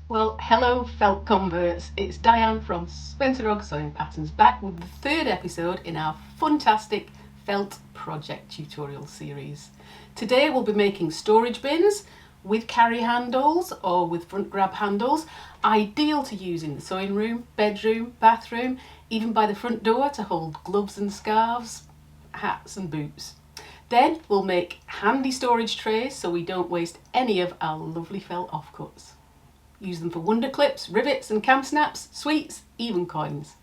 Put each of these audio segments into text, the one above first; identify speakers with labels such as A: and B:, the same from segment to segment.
A: Well, hello felt converts, it's Diane from Spencer Rog Sewing Patterns back with the third episode in our Funtastic Felt Project tutorial series. Today we'll be making storage bins with carry handles or with front grab handles, ideal to use in the sewing room, bedroom, bathroom, even by the front door to hold gloves and scarves, hats and boots. Then we'll make handy storage trays so we don't waste any of our lovely felt offcuts. Use them for Wonderclips, rivets and cam snaps, sweets, even coins.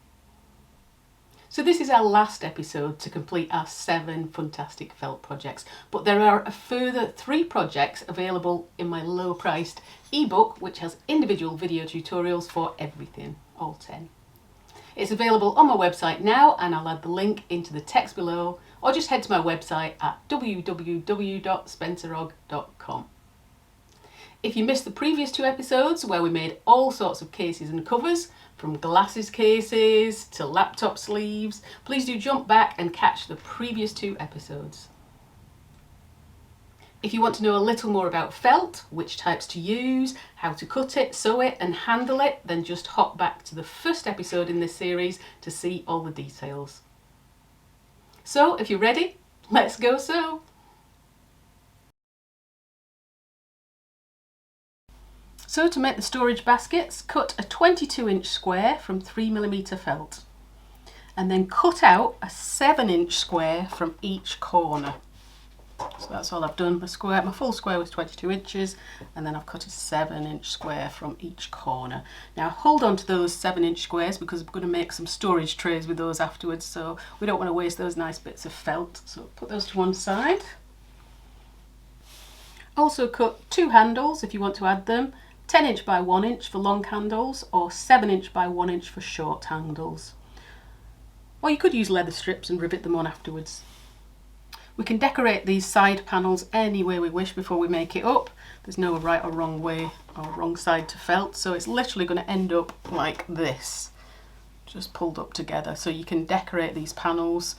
A: So this is our last episode to complete our 7 Funtastic Felt projects, but there are a further 3 projects available in my low priced ebook which has individual video tutorials for everything, all 10. It's available on my website now and I'll add the link into the text below, or just head to my website at www.spencerrog.com. If you missed the previous 2 episodes where we made all sorts of cases and covers, from glasses cases to laptop sleeves, please do jump back and catch the previous 2 episodes. If you want to know a little more about felt, which types to use, how to cut it, sew it and handle it, then just hop back to the first episode in this series to see all the details. So if you're ready, let's go sew! So to make the storage baskets, cut a 22-inch square from 3mm felt and then cut out a 7-inch square from each corner. So that's all I've done. My full square was 22 inches and then I've cut a 7-inch square from each corner. Now hold on to those 7-inch squares because we're going to make some storage trays with those afterwards, so we don't want to waste those nice bits of felt. So put those to one side. Also cut 2 handles if you want to add them. 10-inch by 1-inch for long handles or 7-inch by 1-inch for short handles. Or you could use leather strips and rivet them on afterwards. We can decorate these side panels any way we wish before we make it up. There's no right or wrong way or wrong side to felt, so it's literally going to end up like this, just pulled up together. So you can decorate these panels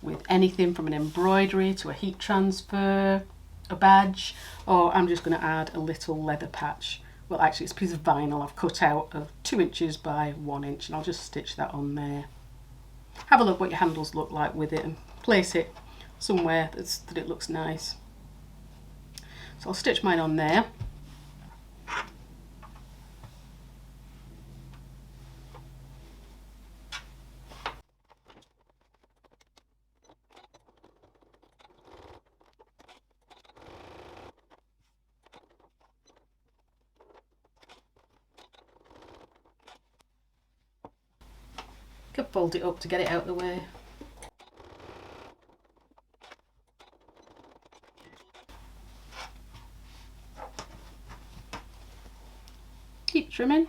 A: with anything from an embroidery to a heat transfer, a badge, or I'm just going to add a little leather patch. Well, actually it's a piece of vinyl I've cut out of 2 inches by 1 inch and I'll just stitch that on there. Have a look what your handles look like with it and place it somewhere that it looks nice. So I'll stitch mine on there. Could fold it up to get it out of the way. Keep trimming.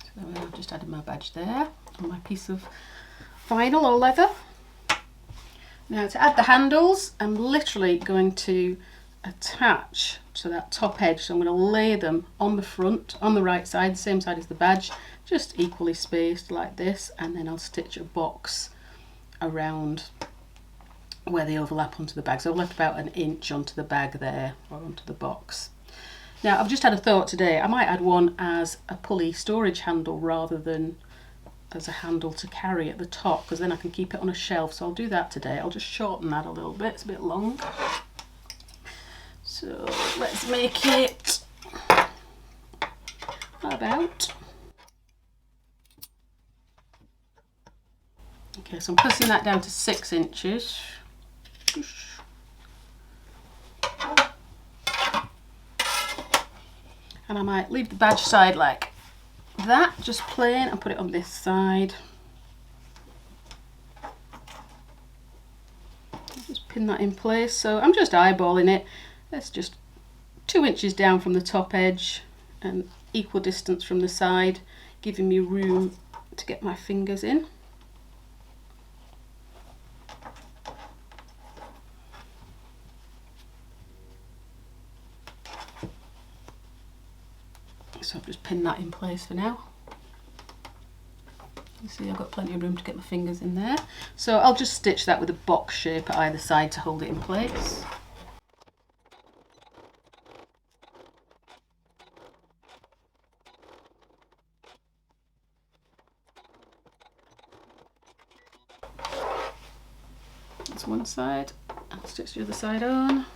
A: So I've just added my badge there on my piece of vinyl or leather. Now to add the handles, I'm literally going to attach to that top edge, so I'm going to lay them on the front, on the right side, same side as the badge, just equally spaced like this, and then I'll stitch a box around where they overlap onto the bag. So I've left about 1 inch onto the bag there, or onto the box. Now I've just had a thought today, I might add one as a pulley storage handle rather than as a handle to carry at the top, because then I can keep it on a shelf. So I'll do that today. I'll just shorten that a little bit, it's a bit long. So let's make it about, okay, so I'm pressing that down to 6 inches. And I might leave the badge side like that, just plain, and put it on this side. Just pin that in place. So I'm just eyeballing it. That's just 2 inches down from the top edge and equal distance from the side, giving me room to get my fingers in. So I've just pinned that in place for now. You see I've got plenty of room to get my fingers in there. So I'll just stitch that with a box shape at either side to hold it in place. That's one side. I'll stitch the other side on.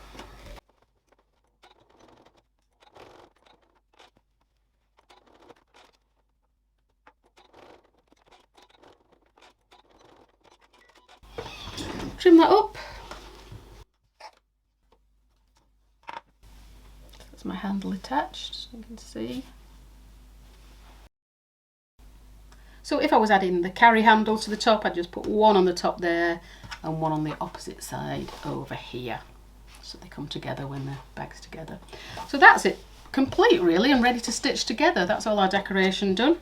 A: Trim that up. That's my handle attached, so you can see. So if I was adding the carry handle to the top, I'd just put one on the top there and one on the opposite side over here. So they come together when the bag's together. So that's it, complete really, and ready to stitch together. That's all our decoration done.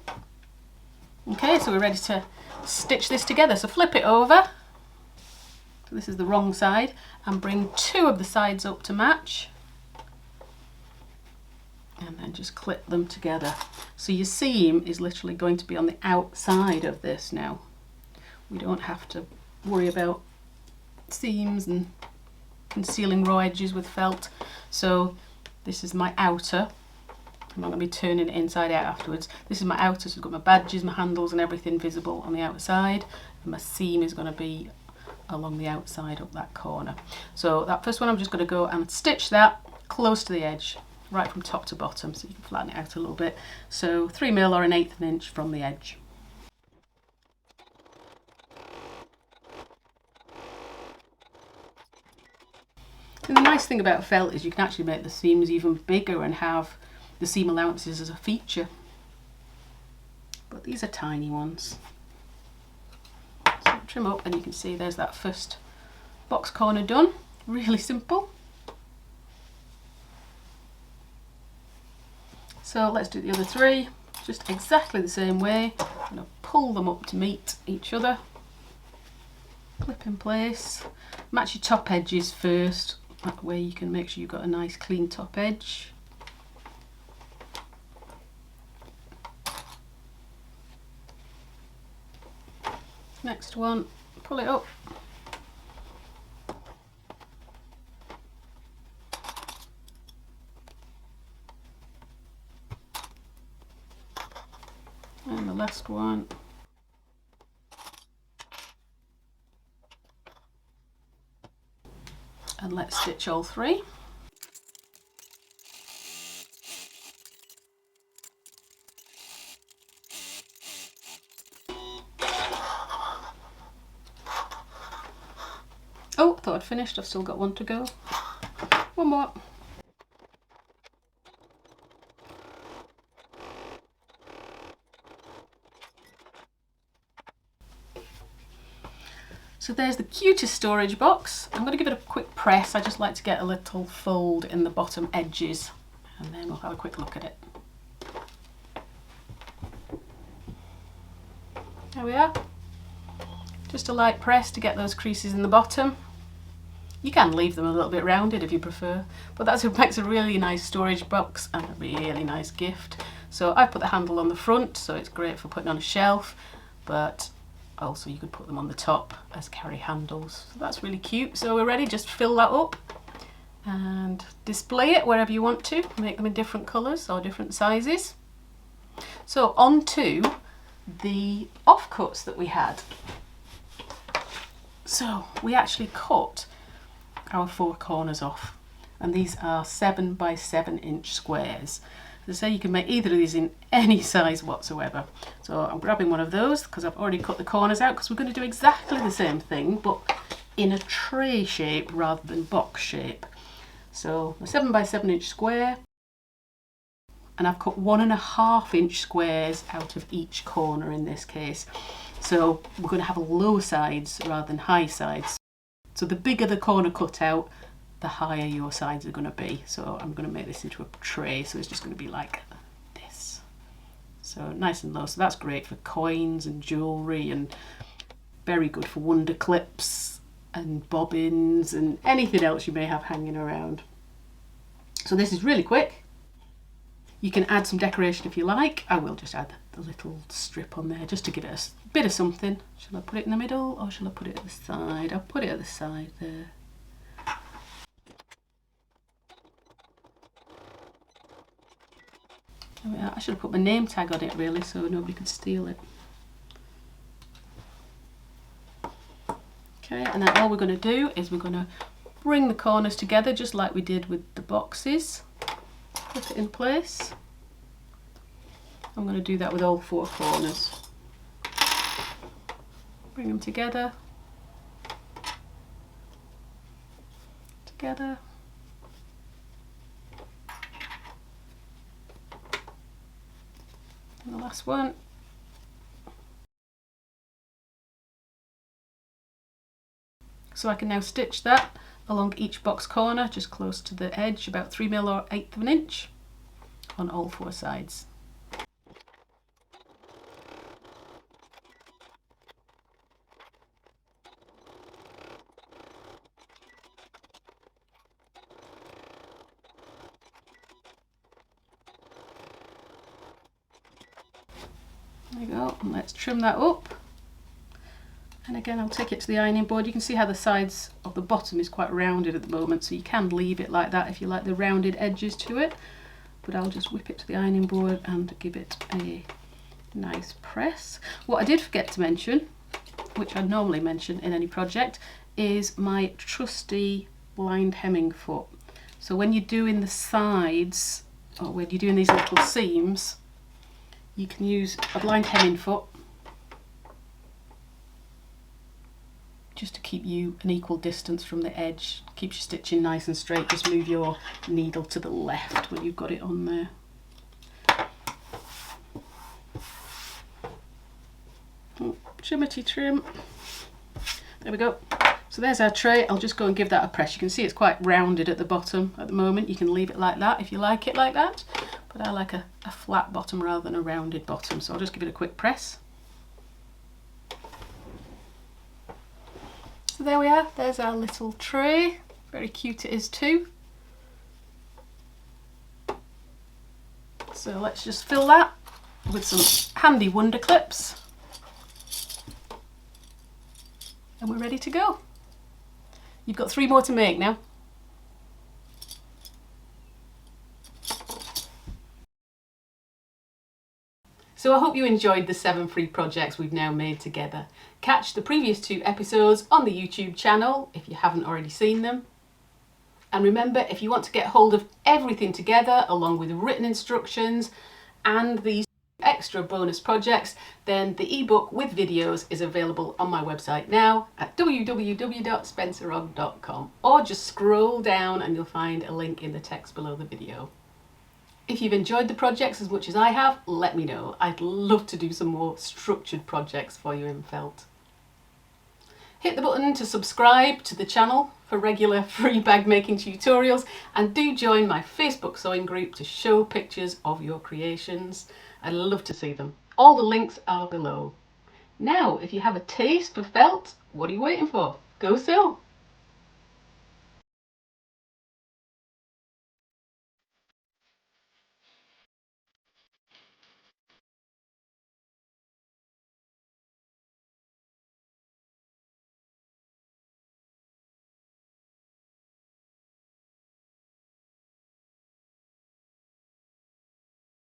A: Okay, so we're ready to stitch this together. So flip it over. So this is the wrong side, and bring two of the sides up to match. And then just clip them together. So your seam is literally going to be on the outside of this now. We don't have to worry about seams and concealing raw edges with felt. So this is my outer. I'm not going to be turning it inside out afterwards. This is my outer, so I've got my badges, my handles and everything visible on the outside. And my seam is going to be along the outside up that corner. So that first one I'm just going to go and stitch that close to the edge, right from top to bottom, so you can flatten it out a little bit. So 3mm or 1/8 of an inch from the edge. And the nice thing about felt is you can actually make the seams even bigger and have the seam allowances as a feature. But these are tiny ones. So trim up and you can see there's that first box corner done. Really simple. So let's do the other three, just exactly the same way. I'm going to pull them up to meet each other. Clip in place. Match your top edges first. That way you can make sure you've got a nice clean top edge. Next one, pull it up. And the last one. And let's stitch all three. Oh, I thought I'd finished. I've still got one to go. One more. So there's the cutest storage box. I'm going to give it a quick press. I just like to get a little fold in the bottom edges, and then we'll have a quick look at it. There we are. Just a light press to get those creases in the bottom. You can leave them a little bit rounded if you prefer, but that makes a really nice storage box and a really nice gift. So I put the handle on the front, so it's great for putting on a shelf, but also you could put them on the top as carry handles. So that's really cute. So we're ready, just fill that up and display it wherever you want to. Make them in different colours or different sizes. So on to the offcuts that we had. So we actually cut our 4 corners off, and these are 7 by 7 inch squares. As I say, you can make either of these in any size whatsoever. So I'm grabbing one of those because I've already cut the corners out, because we're going to do exactly the same thing but in a tray shape rather than box shape. So a 7 by 7 inch square, and I've cut 1.5 inch squares out of each corner in this case. So we're going to have low sides rather than high sides. So the bigger the corner cutout, the higher your sides are going to be. So I'm going to make this into a tray, so it's just going to be like this. So nice and low. So that's great for coins and jewellery, and very good for Wonderclips and bobbins and anything else you may have hanging around. So this is really quick. You can add some decoration if you like. I will just add the little strip on there just to give it a bit of something. Shall I put it in the middle or shall I put it at the side? I'll put it at the side there. I should have put my name tag on it really, so nobody could steal it. Okay, and then all we're going to do is we're going to bring the corners together just like we did with the boxes. Put it in place. I'm going to do that with all 4 corners. Bring them together. Together. And the last one. So I can now stitch that along each box corner, just close to the edge, about 3mm or 1/8 of an inch on all 4 sides. There you go, and let's trim that up. And again, I'll take it to the ironing board. You can see how the sides of the bottom is quite rounded at the moment, so you can leave it like that if you like the rounded edges to it. But I'll just whip it to the ironing board and give it a nice press. What I did forget to mention, which I normally mention in any project, is my trusty blind hemming foot. So when you're doing the sides, or when you're doing these little seams, you can use a blind hemming foot just to keep you an equal distance from the edge. Keeps your stitching nice and straight. Just move your needle to the left when you've got it on there. Trimmity trim. There we go. So there's our tray. I'll just go and give that a press. You can see it's quite rounded at the bottom at the moment. You can leave it like that if you like it like that, but I like a flat bottom rather than a rounded bottom, so I'll just give it a quick press. So there we are, there's our little tray. Very cute it is too. So let's just fill that with some handy Wonderclips. And we're ready to go. You've got 3 more to make now. So I hope you enjoyed the 7 free projects we've now made together. Catch the previous 2 episodes on the YouTube channel if you haven't already seen them. And remember, if you want to get hold of everything together along with written instructions and these extra bonus projects, then the ebook with videos is available on my website now at www.spencerog.com, or just scroll down and you'll find a link in the text below the video. If you've enjoyed the projects as much as I have, let me know. I'd love to do some more structured projects for you in felt. Hit the button to subscribe to the channel for regular free bag making tutorials, and do join my Facebook sewing group to show pictures of your creations. I'd love to see them. All the links are below. Now, if you have a taste for felt, what are you waiting for? Go sew!